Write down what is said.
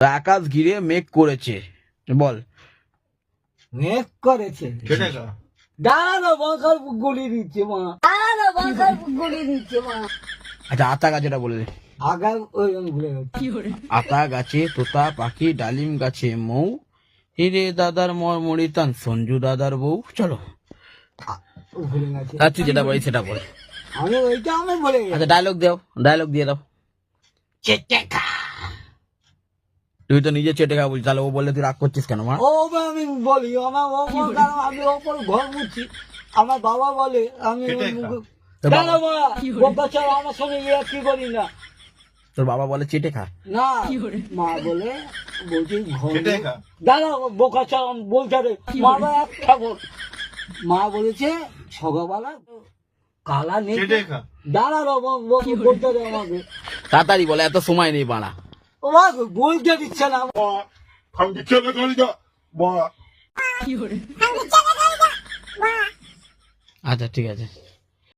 আকাশ ঘিরে মেঘ করেছে, বল। মেঘ করেছে। দাঁড়ানো বাঁকার গুলি দিচ্ছে মা, দাঁড়ানো বাঁকার গুলি দিচ্ছে মা। আচ্ছা, আতা গাছেটা বলে দে। আগা ওই আমি ভুলে গেছি। আতা গাছে তোতা পাখি, ডালিম গাছে মৌ, হিরে দাদার মরমরিতান, সঞ্জু দাদার বউ। চলো, ভুলে গেছি। আচ্ছা যেটা বলি সেটা বলে। আমি ওইটা আমি ভুলে গেছি। আচ্ছা ডায়লগ দাও, ডায়লগ দিয়ে দাও। চেটে খা। তুই তো নিজে চেটে খা বলছিস, তাহলে ও বললে তুই রাগ করছিস কেন মা? ও আমি বলি আমার কারণ আমি ওপর ঘর মুছি। আমার বাবা বলে আমি তোর দাঁড়া বাবা, মা বোকা ছাড়া আমার সঙ্গে ইয়ে কি করি না। তোর বাবা বলে চেটে খা। না মা বলে বলছি ঘর দাঁড়া বোকা ছাড়া বলতে রে মা একটা বল। মা বলেছে সকালবেলা কালা নেই দাঁড়ালো বলতে রে আমাকে। তাড়াতাড়ি বলে, এত সময় নেই বাড়া। ও মা বলতে দিচ্ছে না। আচ্ছা ঠিক আছে।